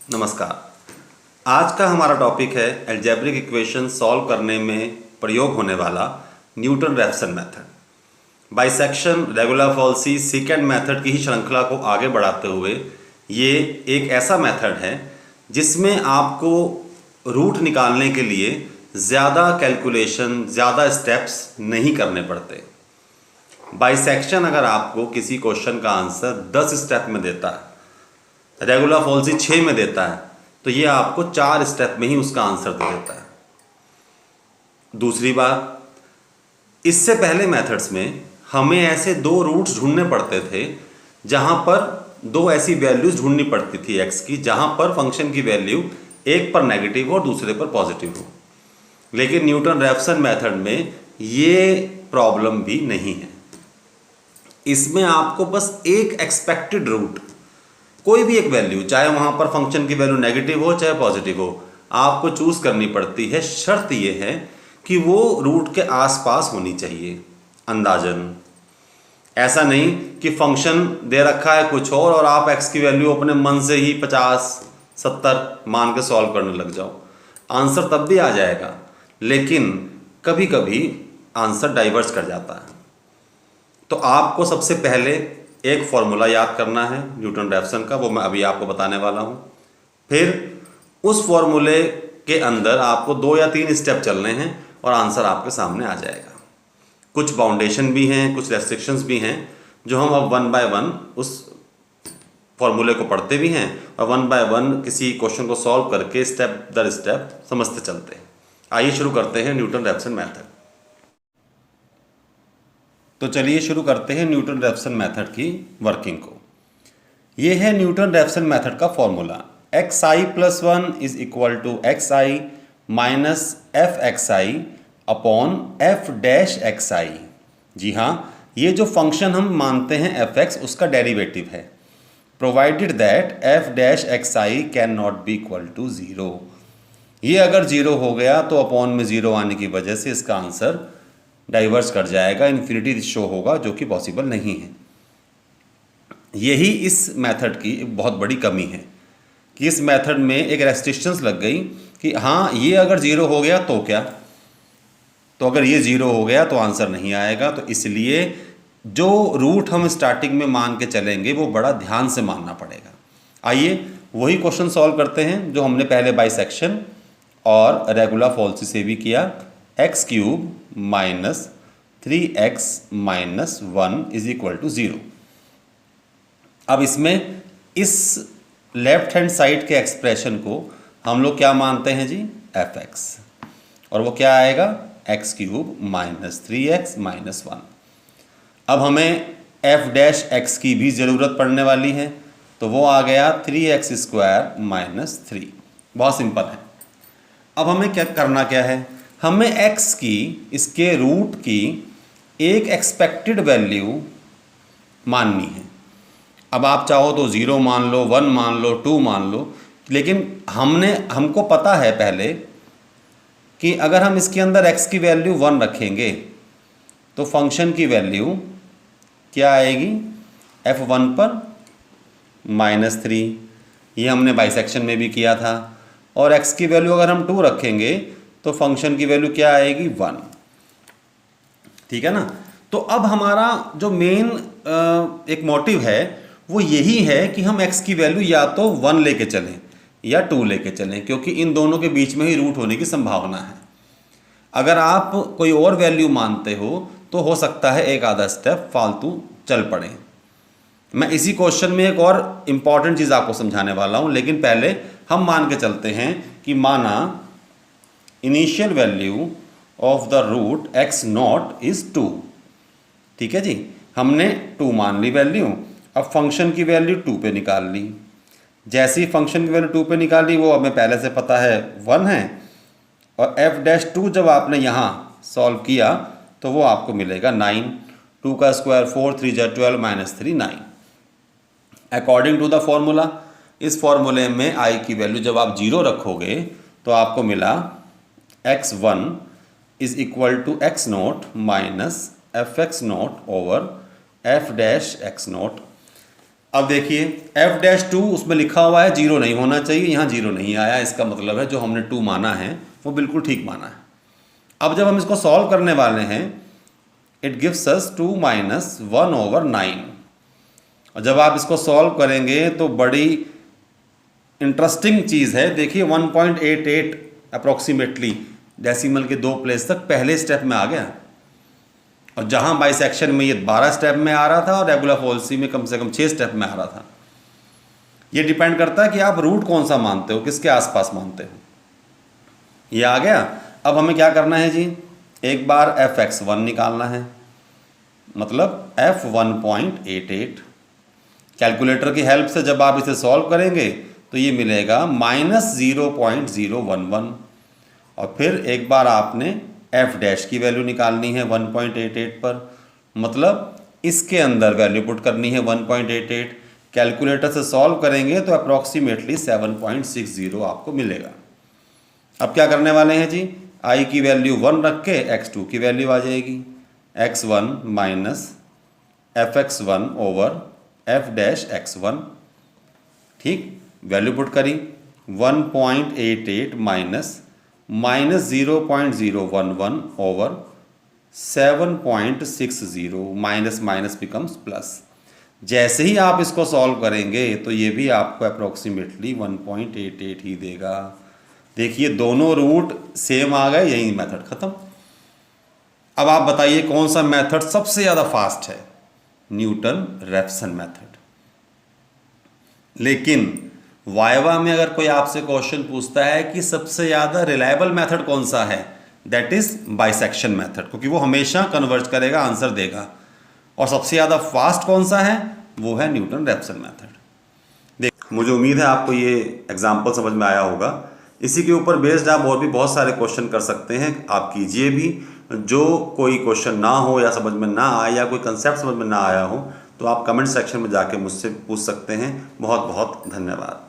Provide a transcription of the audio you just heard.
नमस्कार। आज का हमारा टॉपिक है अलजेब्रिक इक्वेशन सॉल्व करने में प्रयोग होने वाला Newton Raphson method. Bisection, regular falsies, second method की ही श्रृंखला को आगे बढ़ाते हुए ये एक ऐसा मेथड है जिसमें आपको रूट निकालने के लिए ज़्यादा कैलकुलेशन, ज़्यादा स्टेप्स नहीं करने पड़ते। बाइसेक्शन अगर आपको किसी क्वेश्चन का आंसर 10 स्टेप में देता है, रेगुलर फॉल्सी 6 में देता है, तो ये आपको 4 स्टेप में ही उसका आंसर दे देता है। दूसरी बात, इससे पहले मेथड्स में हमें ऐसे दो रूट्स ढूंढने पड़ते थे जहां पर दो ऐसी वैल्यूज ढूंढनी पड़ती थी एक्स की, जहां पर फंक्शन की वैल्यू एक पर नेगेटिव हो, दूसरे पर पॉजिटिव हो। लेकिन न्यूटन रैप्सन मेथड में ये प्रॉब्लम भी नहीं है। इसमें आपको बस एक एक्सपेक्टेड रूट, कोई भी एक वैल्यू, चाहे वहां पर फंक्शन की वैल्यू नेगेटिव हो चाहे पॉजिटिव हो, आपको चूज करनी पड़ती है। शर्त यह है कि वो रूट के आसपास होनी चाहिए अंदाजन। ऐसा नहीं कि फंक्शन दे रखा है कुछ और आप एक्स की वैल्यू अपने मन से ही 50-70 मान के सॉल्व करने लग जाओ। आंसर तब भी आ जाएगा, लेकिन कभी कभी आंसर डाइवर्स कर जाता है। तो आपको सबसे पहले एक फॉर्मूला याद करना है न्यूटन रैप्सन का, वो मैं अभी आपको बताने वाला हूँ। फिर उस फॉर्मूले के अंदर आपको 2 या 3 स्टेप चलने हैं और आंसर आपके सामने आ जाएगा। कुछ बाउंडेशन भी हैं, कुछ रेस्ट्रिक्शंस भी हैं, जो हम अब 1 बाय 1 उस फॉर्मूले को पढ़ते भी हैं और 1 बाय 1 किसी क्वेश्चन को सॉल्व करके स्टेप दर स्टेप समझते चलते हैं। आइए शुरू करते हैं न्यूटन रैप्सन मेथड। तो चलिए शुरू करते हैं न्यूटन रैप्सन मेथड की वर्किंग को। ये है न्यूटन रैप्सन मेथड का formula, xi + 1 is equal to xi minus fxi upon f dash xi। जी हाँ, ये जो फंक्शन हम मानते हैं fx, उसका डेरिवेटिव है, provided that f dash xi can not be equal to 0। ये अगर 0 हो गया तो अपॉन में 0 आने की वजह से इसका आंसर डाइवर्स कर जाएगा, इन्फिनिटी शो होगा, जो कि पॉसिबल नहीं है। यही इस मेथड की एक बहुत बड़ी कमी है कि इस मेथड में एक रेस्ट्रिक्शंस लग गई कि हाँ, ये अगर 0 हो गया तो क्या, तो अगर ये 0 हो गया तो आंसर नहीं आएगा। तो इसलिए जो रूट हम स्टार्टिंग में मान के चलेंगे वो बड़ा ध्यान से मानना पड़ेगा। आइए वही क्वेश्चन सॉल्व करते हैं जो हमने पहले बाइसेक्शन और रेगुलर फॉल्सी से भी किया। x³ minus 3x minus 1 is equal to 0। अब इसमें इस लेफ्ट हैंड साइड के एक्सप्रेशन को हम लोग क्या मानते हैं जी, fx, और वो क्या आएगा, x³ माइनस 3x माइनस 1। अब हमें f डैश x की भी ज़रूरत पड़ने वाली है, तो वो आ गया 3x² माइनस 3। बहुत सिंपल है। अब हमें क्या करना क्या है, हमें x की, इसके रूट की एक एक्सपेक्टेड वैल्यू माननी है। अब आप चाहो तो 0 मान लो, 1 मान लो, 2 मान लो, लेकिन हमको पता है पहले कि अगर हम इसके अंदर x की वैल्यू 1 रखेंगे तो फंक्शन की वैल्यू क्या आएगी, f1 पर -3। ये हमने बाइसेक्शन में भी किया था। और x की वैल्यू अगर हम 2 रखेंगे तो फंक्शन की वैल्यू क्या आएगी, 1। ठीक है ना। तो अब हमारा जो मेन एक मोटिव है वो यही है कि हम x की वैल्यू या तो 1 लेके चलें या 2 लेके चलें, क्योंकि इन दोनों के बीच में ही रूट होने की संभावना है। अगर आप कोई और वैल्यू मानते हो तो हो सकता है एक आधा स्टेप फालतू चल पड़े। मैं इसी क्वेश्चन में एक और इम्पॉर्टेंट चीज़ आपको समझाने वाला हूँ, लेकिन पहले हम मान के चलते हैं कि माना initial value of the root x0 is 2। ठीक है जी, हमने 2 मान ली वैल्यू। अब फंक्शन की वैल्यू 2 पे निकाल ली। जैसे ही फंक्शन की वैल्यू 2 पे निकाली, वो हमें पहले से पता है 1 है, और f'2 जब आपने यहाँ सॉल्व किया तो वो आपको मिलेगा 9। 2 का स्क्वायर 4, 3 जा 12 minus 3 9। According to the formula, इस फॉर्मूले में i की वैल्यू जब आप 0 रखोगे तो आपको मिला x1 is equal to x0 minus fx0 over f dash x0। अब देखिए f-2 उसमें लिखा हुआ है 0 नहीं होना चाहिए, यहाँ 0 नहीं आया, इसका मतलब है जो हमने 2 माना है वो बिल्कुल ठीक माना है। अब जब हम इसको सॉल्व करने वाले हैं, इट गिव्स अस 2 माइनस 1/9, और जब आप इसको सॉल्व करेंगे तो बड़ी इंटरेस्टिंग चीज़ है। देखिए 1.88 अप्रॉक्सीमेटली डेसिमल के 2 प्लेस तक पहले स्टेप में आ गया, और जहाँ बाइसेक्शन में ये 12 स्टेप में आ रहा था और रेगुलर फॉल्सी में कम से कम 6 स्टेप में आ रहा था। ये डिपेंड करता है कि आप रूट कौन सा मानते हो, किसके आसपास मानते हो। ये आ गया। अब हमें क्या करना है जी, एक बार f(x1) निकालना है, मतलब f1.88। कैलकुलेटर की हेल्प से जब आप इसे सॉल्व करेंगे तो ये मिलेगा -0.011, और फिर एक बार आपने f' की वैल्यू निकालनी है 1.88 पर, मतलब इसके अंदर वैल्यू पुट करनी है 1.88। कैलकुलेटर से सॉल्व करेंगे तो अप्रॉक्सीमेटली 7.60 आपको मिलेगा। अब क्या करने वाले हैं जी, i की वैल्यू 1 रख के x2 की वैल्यू आ जाएगी, x1 minus fx1 over f'(x1), ठीक, वैल्यू पुट करी 1.88 minus -0.011 over 7.60, minus minus becomes plus. जैसे ही आप इसको सॉल्व करेंगे तो ये भी आपको अप्रोक्सीमेटली 1.88 ही देगा। देखिए दोनों रूट सेम आ गए, यही मेथड खत्म। अब आप बताइए कौन सा मेथड सबसे ज़्यादा फास्ट है? Newton-Raphson method. लेकिन वाइवा में अगर कोई आपसे क्वेश्चन पूछता है कि सबसे ज़्यादा रिलायबल मेथड कौन सा है, दैट इज़ बाइसेक्शन मेथड, क्योंकि वो हमेशा कन्वर्ज करेगा, आंसर देगा। और सबसे ज़्यादा फास्ट कौन सा है, वो है न्यूटन-रैप्सन मेथड। देख, मुझे उम्मीद है आपको ये एग्जाम्पल समझ में आया होगा। इसी के ऊपर बेस्ड आप और भी बहुत सारे क्वेश्चन कर सकते हैं, आप कीजिए भी। जो कोई क्वेश्चन ना हो या समझ में ना आए या कोई कंसेप्ट समझ में ना आया हो तो आप कमेंट सेक्शन में जाके मुझसे पूछ सकते हैं। बहुत बहुत धन्यवाद।